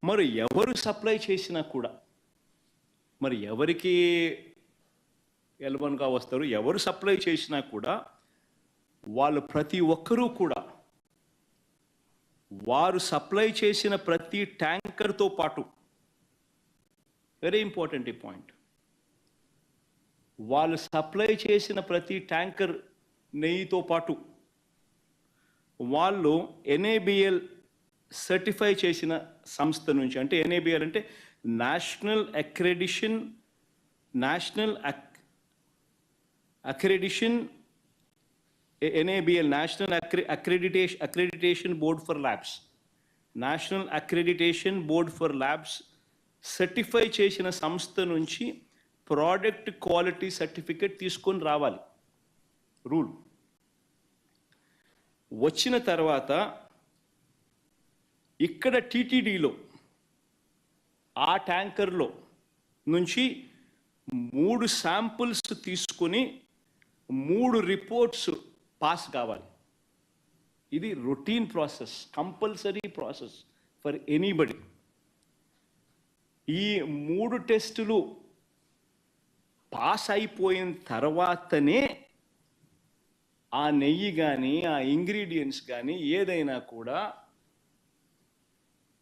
మరి ఎవరు సప్లై చేసినా కూడా, మరి ఎవరికి ఎలవన్గా వస్తారు, ఎవరు సప్లై చేసినా కూడా వాళ్ళు ప్రతి ఒక్కరూ కూడా వారు సప్లై చేసిన ప్రతి ట్యాంకర్తో పాటు, వెరీ ఇంపార్టెంట్ ఈ పాయింట్, వాళ్ళు సప్లై చేసిన ప్రతి ట్యాంకర్ నెయ్యితో పాటు వాళ్ళు NABL సర్టిఫై చేసిన సంస్థ నుంచి, అంటే NABL అంటే national accreditation NABL national accreditation board for labs, national accreditation board for labs certify చేసిన సంస్థ నుంచి ప్రోడక్ట్ క్వాలిటీ సర్టిఫికేట్ తీసుకొని రావాలి. రూల్ వచ్చిన తర్వాత ఇక్కడ TTDలో ఆ ట్యాంకర్లో నుంచి 3 శాంపుల్స్ తీసుకొని 3 రిపోర్ట్స్ పాస్ కావాలి. ఇది routine process, compulsory process for anybody. ఈ 3 టెస్టులు పాస్ అయిపోయిన తర్వాతనే ఆ నెయ్యి కానీ ఆ ఇంగ్రీడియంట్స్ కానీ ఏదైనా కూడా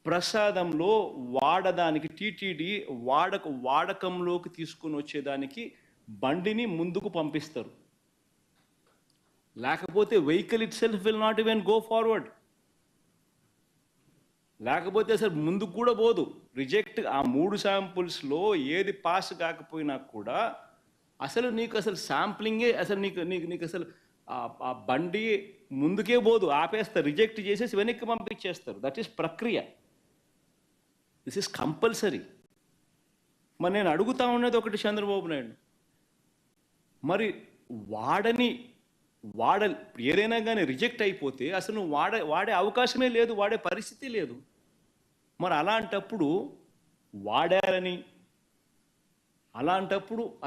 ప్రసాదంలో వాడడానికి TTD వాడకంలోకి తీసుకుని వచ్చేదానికి బండిని ముందుకు పంపిస్తారు. లేకపోతే vehicle it self will not even go forward. లేకపోతే అసలు ముందుకు కూడా పోదు. రిజెక్ట్ ఆ 3 శాంపుల్స్లో ఏది పాస్ కాకపోయినా కూడా అసలు నీకు అసలు శాంప్లింగే అసలు నీకు అసలు ఆ బండి ముందుకే పోదు, ఆపేస్తారు, రిజెక్ట్ చేసేసి వెనక్కి పంపించేస్తారు. దట్ ఈస్ ప్రక్రియ. This is compulsory. మరి నేను అడుగుతా ఉన్నది ఒకటి, చంద్రబాబు నాయుడు, మరి ఏదైనా కానీ రిజెక్ట్ అయిపోతే అసలు నువ్వు వాడే అవకాశమే లేదు, వాడే పరిస్థితి లేదు. మరి అలాంటప్పుడు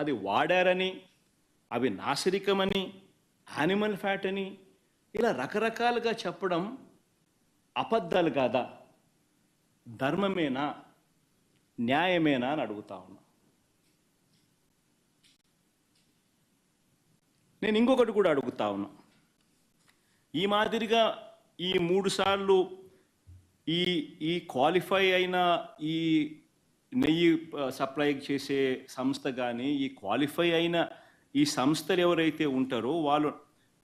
అది వాడారని, అవి నాసిరకమని, యానిమల్ ఫ్యాట్ అని ఇలా రకరకాలుగా చెప్పడం అబద్ధాలు కాదా? ధర్మమేనా, న్యాయమేనా అని అడుగుతా ఉన్నా. నేను ఇంకొకటి కూడా అడుగుతా ఉన్నా. ఈ మాదిరిగా ఈ 3 సార్లు ఈ క్వాలిఫై అయిన ఈ నెయ్యి సప్లై చేసే సంస్థ కానీ, ఈ క్వాలిఫై అయిన ఈ సంస్థలు ఎవరైతే ఉంటారో వాళ్ళు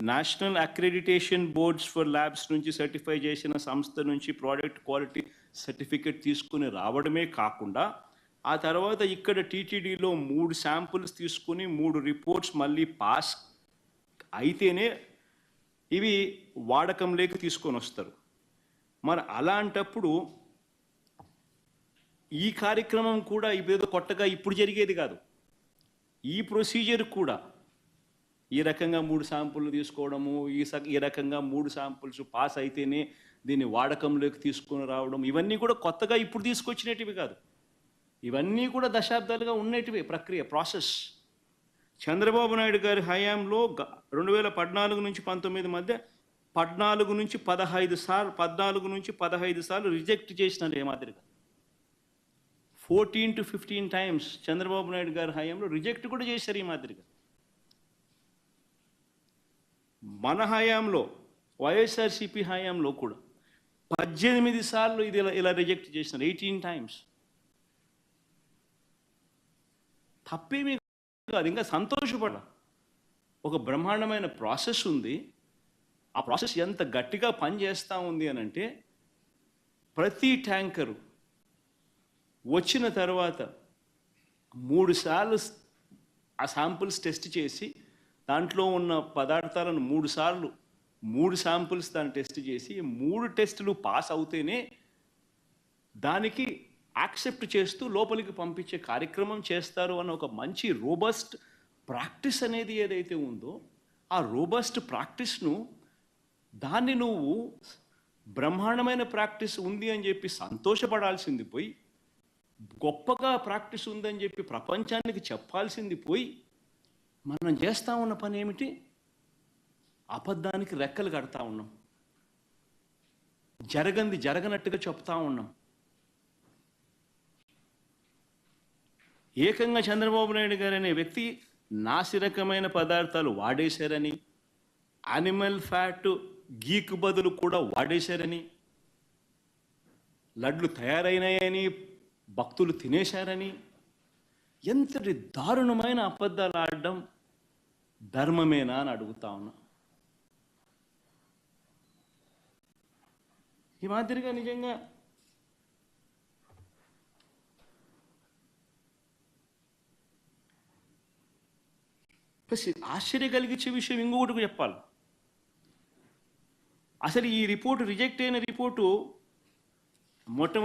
national accreditation boards for labs నుంచి సర్టిఫై చేసిన సంస్థ నుంచి ప్రోడక్ట్ క్వాలిటీ సర్టిఫికేట్ తీసుకుని రావడమే కాకుండా ఆ తర్వాత ఇక్కడ TTDలో 3 శాంపుల్స్ తీసుకుని 3 రిపోర్ట్స్ మళ్ళీ పాస్ అయితేనే ఇవి వాడకంలోకి తీసుకొని వస్తారు. మరి అలాంటప్పుడు ఈ కార్యక్రమం కూడా ఇదేదో కొత్తగా ఇప్పుడు జరిగేది కాదు. ఈ ప్రొసీజర్ కూడా ఈ రకంగా 3 శాంపుల్ తీసుకోవడము, ఈ రకంగా 3 శాంపుల్స్ పాస్ అయితేనే దీన్ని వాడకంలోకి తీసుకొని రావడం, ఇవన్నీ కూడా కొత్తగా ఇప్పుడు తీసుకొచ్చినటివి కాదు. ఇవన్నీ కూడా దశాబ్దాలుగా ఉన్నటివి ప్రక్రియ, ప్రాసెస్. చంద్రబాబు నాయుడు గారి హయాంలో 2014 నుంచి 19 మధ్య 14 నుంచి 15 సార్లు రిజెక్ట్ చేసినారు. ఏ మాదిరిగా 14 to 15 టైమ్స్ చంద్రబాబు నాయుడు గారి హయాంలో రిజెక్ట్ కూడా చేశారు ఈ మాదిరిగా. మన హయాంలో వైఎస్ఆర్సీపీ హయాంలో కూడా 18 సార్లు ఇది ఇలా రిజెక్ట్ చేసినారు, 18 టైమ్స్. తప్పేమీ కాదు, ఇంకా సంతోషపడ. ఒక బ్రహ్మాండమైన ప్రాసెస్ ఉంది. ఆ ప్రాసెస్ ఎంత గట్టిగా పనిచేస్తూ ఉంది అని అంటే, ప్రతి ట్యాంకరు వచ్చిన తర్వాత 3 సార్లు ఆ శాంపుల్స్ టెస్ట్ చేసి దాంట్లో ఉన్న పదార్థాలను 3 శాంపుల్స్ దాన్ని టెస్ట్ చేసి 3 టెస్టులు పాస్ అవుతేనే దానికి యాక్సెప్ట్ చేస్తూ లోపలికి పంపించే కార్యక్రమం చేస్తారు అన్న ఒక మంచి రోబస్ట్ ప్రాక్టీస్ అనేది ఏదైతే ఉందో, ఆ రోబస్ట్ ప్రాక్టీస్ను దాన్ని నువ్వు బ్రహ్మాండమైన ప్రాక్టీస్ ఉంది అని చెప్పి సంతోషపడాల్సింది పోయి, గొప్పగా ప్రాక్టీస్ ఉందని చెప్పి ప్రపంచానికి చెప్పాల్సింది పోయి, మనం చేస్తూ ఉన్న పని ఏమిటి? అబద్ధానికి రెక్కలు కడతా ఉన్నాం, జరగనట్టుగా చెప్తా ఉన్నాం. ఏకంగా చంద్రబాబు నాయుడు గారు అనే వ్యక్తి నాసిరకమైన పదార్థాలు వాడేశారని, యానిమల్ ఫ్యాట్ గీకు బదులు కూడా వాడేశారని, లడ్లు తయారైనాయని భక్తులు తినేశారని, ఎంతటి దారుణమైన అబద్ధాలు ఆడడం ధర్మమేనా అని అడుగుతా ఉన్నా. ఈ మాదిరిగా నిజంగా ప్లస్ ఆశ్చర్య కలిగించే విషయం ఇంకొకటి చెప్పాలి. అసలు ఈ రిపోర్టు రిజెక్ట్ అయిన రిపోర్టు మొట్టమొదటి